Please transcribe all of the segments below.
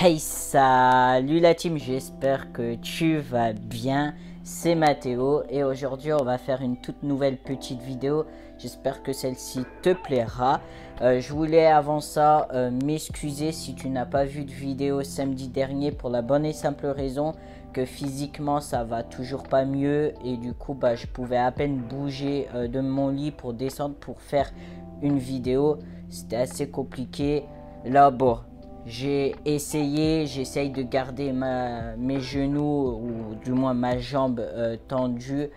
Hey, salut la team, j'espère que tu vas bien. C'est Mathéo et aujourd'hui on va faire une toute nouvelle petite vidéo. J'espère que celle-ci te plaira. Je voulais avant ça m'excuser si tu n'as pas vu de vidéo samedi dernier pour la bonne et simple raison que physiquement ça va toujours pas mieux et du coup je pouvais à peine bouger de mon lit pour descendre pour faire une vidéo. C'était assez compliqué. Là j'essaye de garder mes genoux ou du moins ma jambe tendue.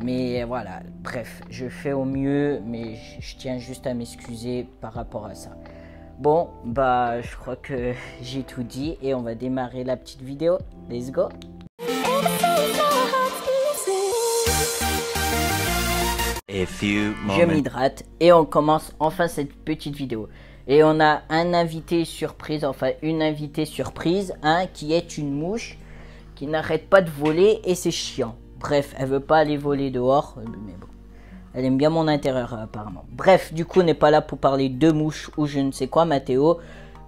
Mais voilà, bref, je fais au mieux, mais je tiens juste à m'excuser par rapport à ça. Bon, je crois que j'ai tout dit et on va démarrer la petite vidéo. Let's go! Je m'hydrate et on commence enfin cette petite vidéo. Et on a un invité surprise, enfin une invitée surprise, qui est une mouche qui n'arrête pas de voler et c'est chiant. Bref, elle veut pas aller voler dehors, mais bon, elle aime bien mon intérieur apparemment. Bref, du coup, on n'est pas là pour parler de mouches ou je ne sais quoi. Mathéo,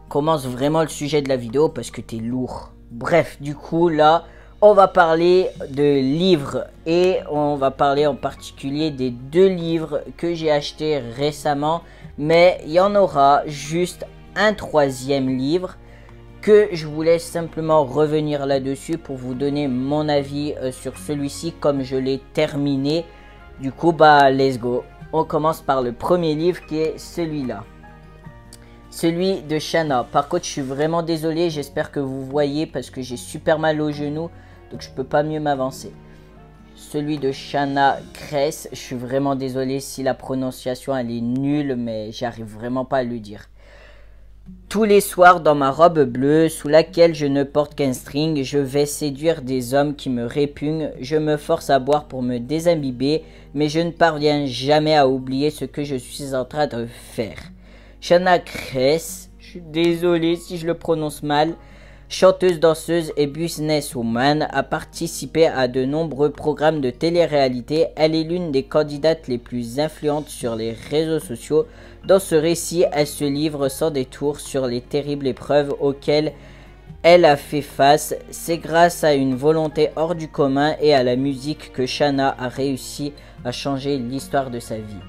commence vraiment le sujet de la vidéo parce que t'es lourd. Bref, du coup, là, on va parler de livres et on va parler en particulier des 2 livres que j'ai achetés récemment. Mais il y en aura juste un 3e livre que je voulais simplement revenir là-dessus pour vous donner mon avis sur celui-ci comme je l'ai terminé. Du coup, let's go. On commence par le premier livre qui est celui-là. Celui de Shanna. Par contre, je suis vraiment désolé. J'espère que vous voyez parce que j'ai super mal au genou. Donc, je peux pas mieux m'avancer. Celui de Shanna Kress. Je suis vraiment désolé si la prononciation elle est nulle. Mais j'arrive vraiment pas à le dire. Tous les soirs dans ma robe bleue, sous laquelle je ne porte qu'un string, je vais séduire des hommes qui me répugnent. Je me force à boire pour me désimbiber, mais je ne parviens jamais à oublier ce que je suis en train de faire. Shanna Kress, je suis désolé si je le prononce mal, chanteuse, danseuse et businesswoman, a participé à de nombreux programmes de télé-réalité. Elle est l'une des candidates les plus influentes sur les réseaux sociaux. Dans ce récit, elle se livre sans détour sur les terribles épreuves auxquelles elle a fait face. C'est grâce à une volonté hors du commun et à la musique que Shanna a réussi à changer l'histoire de sa vie.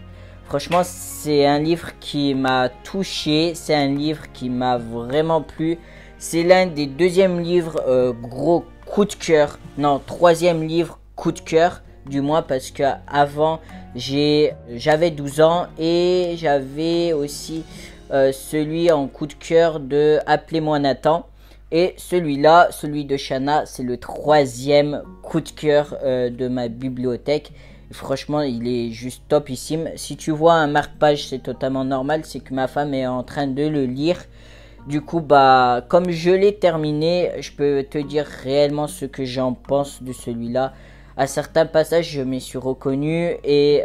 Franchement, c'est un livre qui m'a touché, c'est un livre qui m'a vraiment plu. C'est l'un des 2e livres gros coup de cœur, non 3e livre coup de cœur, du moins parce que avant j'avais 12 ans et j'avais aussi celui en coup de cœur de Appelez-moi Nathan. Et celui-là, celui de Shanna, c'est le 3e coup de cœur de ma bibliothèque. Et franchement, il est juste topissime. Si tu vois un marque-page, c'est totalement normal, c'est que ma femme est en train de le lire. Du coup, comme je l'ai terminé, je peux te dire réellement ce que j'en pense de celui-là. À certains passages, je m'y suis reconnu et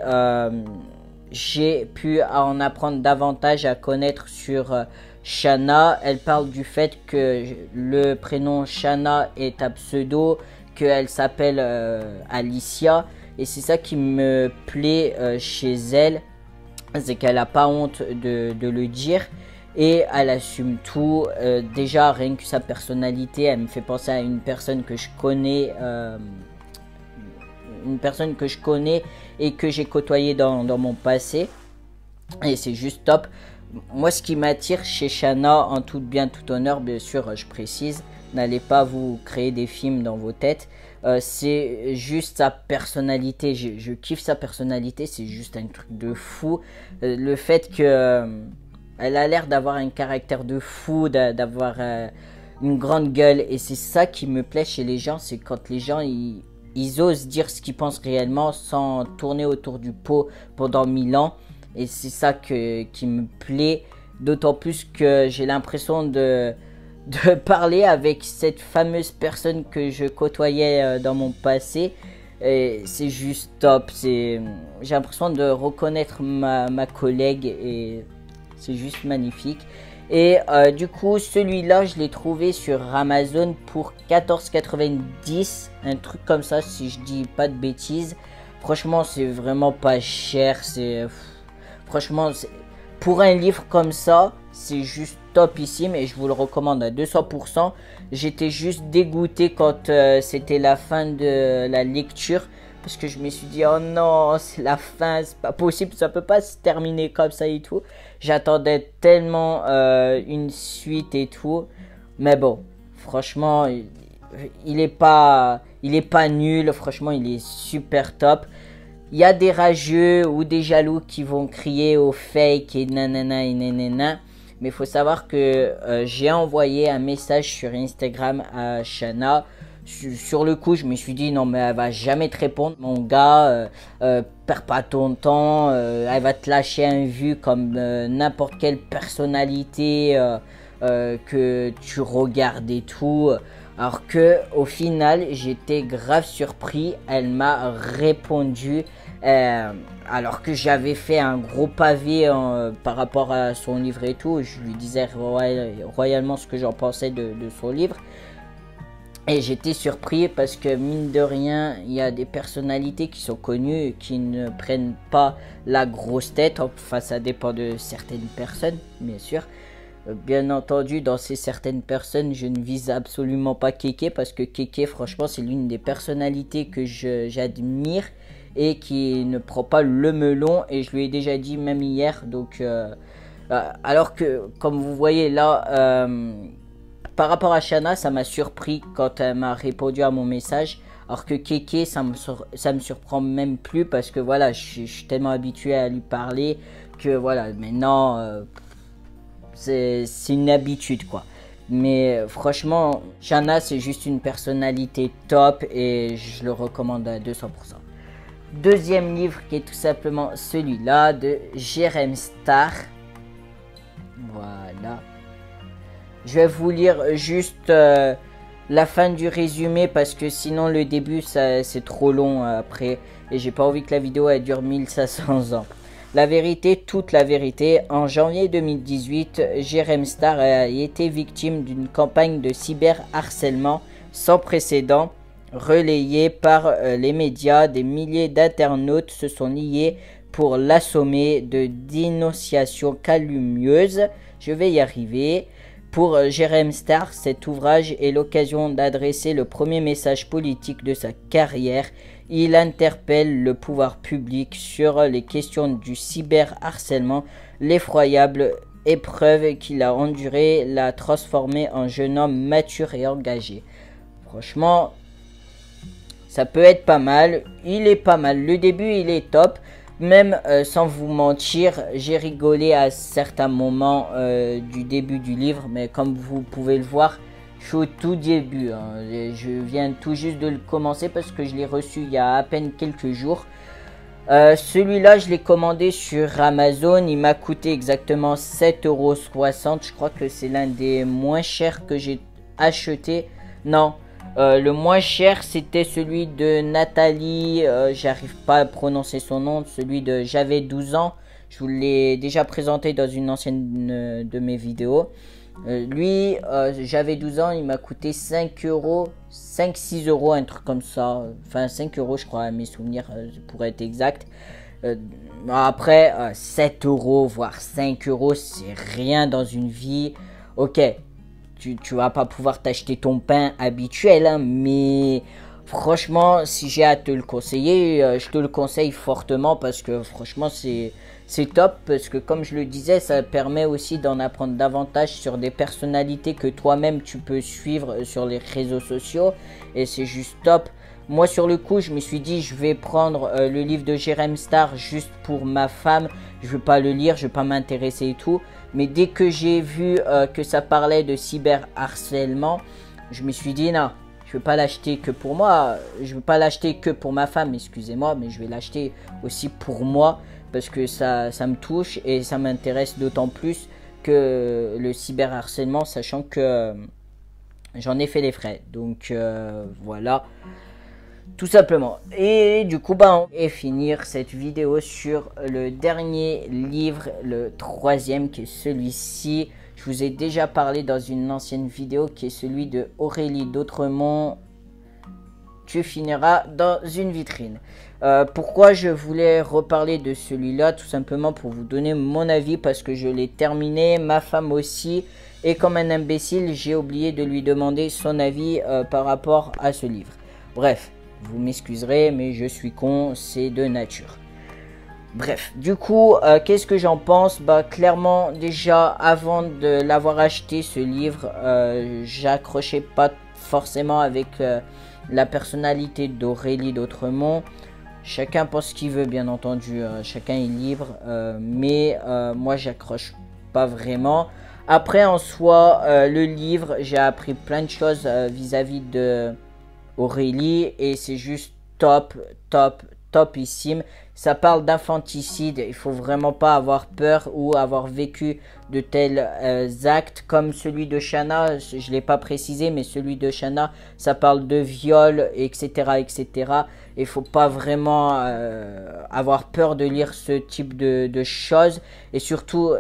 j'ai pu en apprendre davantage à connaître sur Shanna. Elle parle du fait que le prénom Shanna est un pseudo, qu'elle s'appelle Alicia. Et c'est ça qui me plaît chez elle, c'est qu'elle n'a pas honte de le dire. Et elle assume tout. Déjà, rien que sa personnalité, elle me fait penser à une personne que je connais. Et que j'ai côtoyé dans mon passé. Et c'est juste top. Moi, ce qui m'attire chez Shanna, en tout bien, tout honneur, bien sûr, je précise, n'allez pas vous créer des films dans vos têtes. C'est juste sa personnalité. Je kiffe sa personnalité. C'est juste un truc de fou. Le fait que... elle a l'air d'avoir un caractère de fou, d'avoir une grande gueule. Et c'est ça qui me plaît chez les gens. C'est quand les gens, ils osent dire ce qu'ils pensent réellement sans tourner autour du pot pendant 1000 ans. Et c'est ça qui me plaît. D'autant plus que j'ai l'impression de parler avec cette fameuse personne que je côtoyais dans mon passé. Et c'est juste top. J'ai l'impression de reconnaître ma collègue et... c'est juste magnifique. Et du coup, celui-là, je l'ai trouvé sur Amazon pour 14,90 €. Un truc comme ça, si je dis pas de bêtises. Franchement, c'est vraiment pas cher. Franchement, pour un livre comme ça, c'est juste topissime et je vous le recommande à 200%. J'étais juste dégoûté quand c'était la fin de la lecture. Parce que je me suis dit, oh non, c'est la fin, c'est pas possible, ça peut pas se terminer comme ça et tout. J'attendais tellement une suite et tout. Mais bon, franchement, il est pas nul, franchement, il est super top. Il y a des rageux ou des jaloux qui vont crier au fake et nanana et nanana. Mais il faut savoir que j'ai envoyé un message sur Instagram à Shana. Sur le coup, je me suis dit non, mais elle va jamais te répondre, mon gars. Perds pas ton temps. Elle va te lâcher un vu comme n'importe quelle personnalité que tu regardes et tout. Alors que au final, j'étais grave surpris. Elle m'a répondu. Alors que j'avais fait un gros pavé par rapport à son livre et tout. Je lui disais royalement ce que j'en pensais de son livre. Et j'étais surpris parce que mine de rien, il y a des personnalités qui sont connues et qui ne prennent pas la grosse tête. Enfin, ça dépend de certaines personnes, bien sûr. Bien entendu, dans ces certaines personnes, je ne vise absolument pas Kéké parce que Kéké, franchement, c'est l'une des personnalités que j'admire et qui ne prend pas le melon. Et je lui ai déjà dit même hier. Donc, alors que, comme vous voyez là... par rapport à Shana, ça m'a surpris quand elle m'a répondu à mon message. Alors que Kéké, ça me surprend même plus parce que voilà, je suis tellement habitué à lui parler que voilà, maintenant, c'est une habitude quoi. Mais franchement, Shana, c'est juste une personnalité top et je le recommande à 200%. Deuxième livre qui est tout simplement celui-là de Jérém Star. Voilà. Je vais vous lire juste la fin du résumé parce que sinon le début c'est trop long après et j'ai pas envie que la vidéo elle dure 1500 ans. La vérité, toute la vérité. En janvier 2018, Jérém Star a été victime d'une campagne de cyberharcèlement sans précédent relayée par les médias. Des milliers d'internautes se sont liés pour l'assommer de dénonciations calomnieuses. Je vais y arriver. Pour Jérém Star, cet ouvrage est l'occasion d'adresser le premier message politique de sa carrière. Il interpelle le pouvoir public sur les questions du cyberharcèlement. L'effroyable épreuve qu'il a endurée l'a transformé en jeune homme mature et engagé. Franchement, ça peut être pas mal. Il est pas mal. Le début, il est top. Même sans vous mentir, j'ai rigolé à certains moments du début du livre, mais comme vous pouvez le voir, je suis au tout début. Je viens tout juste de le commencer parce que je l'ai reçu il y a à peine quelques jours. Celui-là, je l'ai commandé sur Amazon. Il m'a coûté exactement 7,60 €. Je crois que c'est l'un des moins chers que j'ai acheté. Non. Le moins cher c'était celui de Nathalie, j'arrive pas à prononcer son nom, celui de J'avais 12 ans, je vous l'ai déjà présenté dans une ancienne de mes vidéos. Lui, J'avais 12 ans, il m'a coûté 5 €, 5-6 €, un truc comme ça, enfin 5 € je crois à mes souvenirs pour être exact. Après 7 €, voire 5 €, c'est rien dans une vie, ok. Tu vas pas pouvoir t'acheter ton pain habituel, hein, mais franchement, si j'ai à te le conseiller, je te le conseille fortement parce que franchement, c'est top. Parce que comme je le disais, ça permet aussi d'en apprendre davantage sur des personnalités que toi-même tu peux suivre sur les réseaux sociaux. Et c'est juste top. Moi, sur le coup, je me suis dit, je vais prendre le livre de Jérém Star juste pour ma femme. Je ne vais pas le lire, je ne vais pas m'intéresser et tout. Mais dès que j'ai vu que ça parlait de cyberharcèlement, je me suis dit, non, je ne vais pas l'acheter que pour moi. Je ne vais pas l'acheter que pour ma femme, excusez-moi. Mais je vais l'acheter aussi pour moi. Parce que ça me touche et ça m'intéresse d'autant plus que le cyberharcèlement, sachant que j'en ai fait les frais. Donc voilà. Tout simplement. Et du coup, on va finir cette vidéo sur le dernier livre, le troisième, qui est celui-ci. Je vous ai déjà parlé dans une ancienne vidéo, qui est celui de Aurélie d'Autremont. tu finiras dans une vitrine. Pourquoi je voulais reparler de celui-là? Tout simplement pour vous donner mon avis, parce que je l'ai terminé, ma femme aussi, et comme un imbécile, j'ai oublié de lui demander son avis par rapport à ce livre. Bref, vous m'excuserez, mais je suis con, c'est de nature. Bref, du coup, qu'est-ce que j'en pense? Bah, clairement, déjà, avant de l'avoir acheté, ce livre, j'accrochais pas forcément avec la personnalité d'Aurélie d'Autremont. Chacun pense ce qu'il veut, bien entendu, chacun est libre, mais moi, j'accroche pas vraiment. Après, en soi, le livre, j'ai appris plein de choses vis-à-vis de Aurélie, et c'est juste topissime. Ça parle d'infanticide, il faut vraiment pas avoir peur ou avoir vécu de tels actes comme celui de Shanna. Je l'ai pas précisé, mais celui de Shanna, ça parle de viol, etc., etc. Il faut pas vraiment avoir peur de lire ce type de choses, et surtout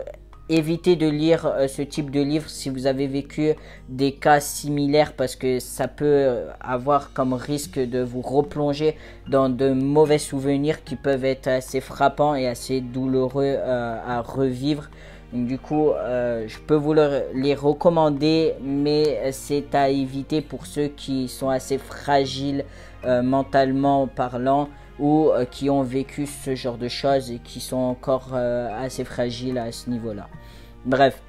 évitez de lire ce type de livre si vous avez vécu des cas similaires, parce que ça peut avoir comme risque de vous replonger dans de mauvais souvenirs qui peuvent être assez frappants et assez douloureux à revivre. Donc, du coup, je peux vous les recommander, mais c'est à éviter pour ceux qui sont assez fragiles mentalement parlant, ou qui ont vécu ce genre de choses et qui sont encore assez fragiles à ce niveau-là. Bref,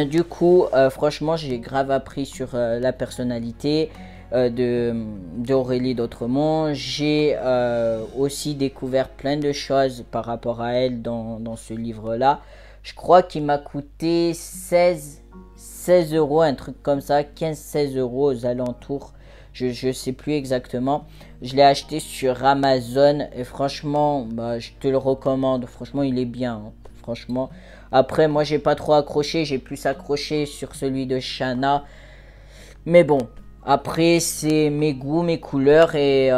du coup, franchement, j'ai grave appris sur la personnalité d'Aurélie d'Autremont. J'ai aussi découvert plein de choses par rapport à elle dans ce livre-là. Je crois qu'il m'a coûté 16 euros, un truc comme ça, 15-16 euros aux alentours. Je sais plus exactement. Je l'ai acheté sur Amazon et franchement, bah, je te le recommande. Franchement, il est bien. Hein. Franchement. Après, moi, j'ai pas trop accroché. J'ai plus accroché sur celui de Shanna. Mais bon, après, c'est mes goûts, mes couleurs, et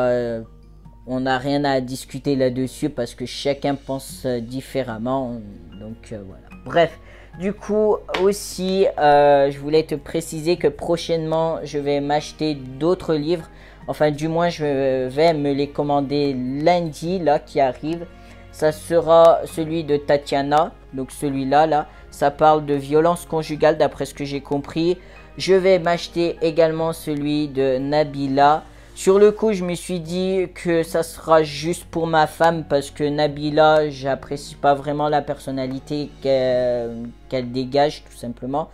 on n'a rien à discuter là-dessus parce que chacun pense différemment. Donc voilà. Bref. Du coup, aussi, je voulais te préciser que prochainement, je vais m'acheter d'autres livres. Enfin, du moins, je vais me les commander lundi, là, qui arrive. Ça sera celui de Tatiana. Donc, celui-là, là, ça parle de violence conjugale, d'après ce que j'ai compris. Je vais m'acheter également celui de Nabila. Sur le coup, je me suis dit que ça sera juste pour ma femme, parce que Nabila, j'apprécie pas vraiment la personnalité qu'elle dégage, tout simplement.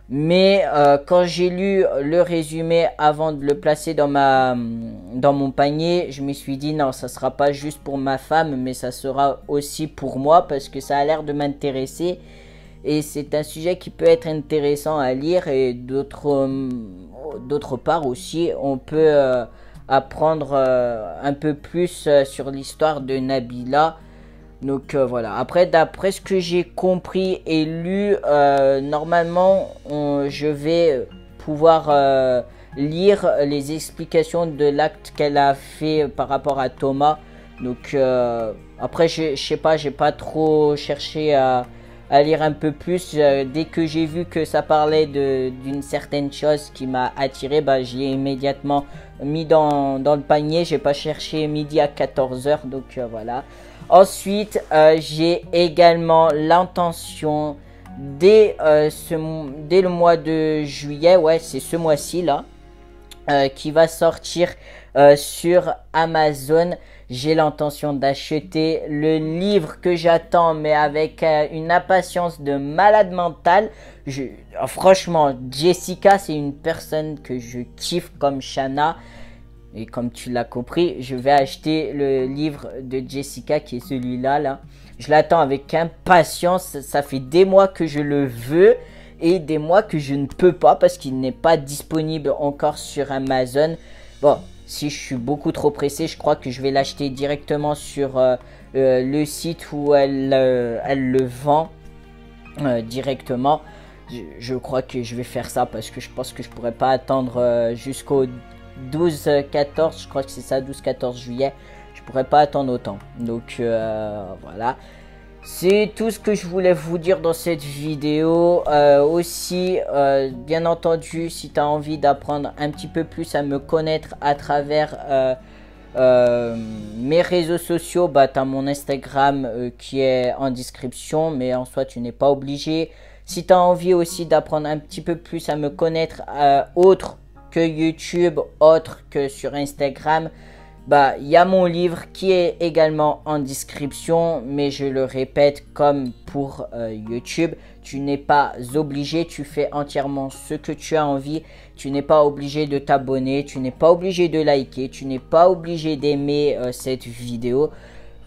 Mais quand j'ai lu le résumé avant de le placer dans mon panier, je me suis dit non, ça sera pas juste pour ma femme, mais ça sera aussi pour moi, parce que ça a l'air de m'intéresser. Et c'est un sujet qui peut être intéressant à lire, et d'autre part aussi, on peut apprendre un peu plus sur l'histoire de Nabila. Donc voilà. Après, d'après ce que j'ai compris et lu, normalement, je vais pouvoir lire les explications de l'acte qu'elle a fait par rapport à Thomas. Donc après, je sais pas, j'ai pas trop cherché à lire un peu plus. Dès que j'ai vu que ça parlait d'une certaine chose qui m'a attiré, bah, je l'ai immédiatement mis dans le panier. J'ai pas cherché midi à 14 h, donc voilà. Ensuite, j'ai également l'intention dès le mois de juillet, ouais, c'est ce mois-ci là, qui va sortir sur Amazon. J'ai l'intention d'acheter le livre que j'attends, mais avec une impatience de malade mental. Franchement, Jessica, c'est une personne que je kiffe comme Shanna. Et comme tu l'as compris, je vais acheter le livre de Jessica, qui est celui-là. Là. Je l'attends avec impatience. Ça fait des mois que je le veux et des mois que je ne peux pas parce qu'il n'est pas disponible encore sur Amazon. Bon, si je suis beaucoup trop pressé, je crois que je vais l'acheter directement sur le site où elle le vend directement. Je crois que je vais faire ça parce que je pense que je pourrais pas attendre jusqu'au 12-14, je crois que c'est ça, 12-14 juillet. Je pourrais pas attendre autant. Donc voilà. C'est tout ce que je voulais vous dire dans cette vidéo. Aussi, bien entendu, si tu as envie d'apprendre un petit peu plus à me connaître à travers mes réseaux sociaux, bah, tu as mon Instagram qui est en description, mais en soi, tu n'es pas obligé. Si tu as envie aussi d'apprendre un petit peu plus à me connaître autre que YouTube, autre que sur Instagram, bah, il y a mon livre qui est également en description, mais je le répète comme pour YouTube, tu n'es pas obligé, tu fais entièrement ce que tu as envie, tu n'es pas obligé de t'abonner, tu n'es pas obligé de liker, tu n'es pas obligé d'aimer cette vidéo,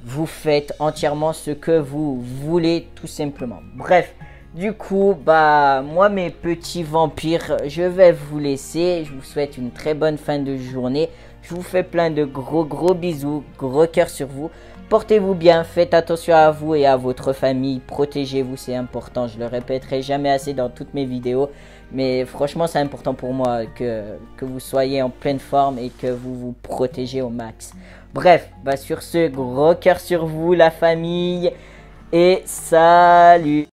vous faites entièrement ce que vous voulez tout simplement. Bref, du coup, bah, moi mes petits vampires, je vais vous laisser, je vous souhaite une très bonne fin de journée. Je vous fais plein de gros bisous, gros cœur sur vous. Portez-vous bien, faites attention à vous et à votre famille. Protégez-vous, c'est important. Je le répéterai jamais assez dans toutes mes vidéos. Mais franchement, c'est important pour moi que vous soyez en pleine forme et que vous vous protégez au max. Bref, bah sur ce, gros cœur sur vous, la famille. Et salut!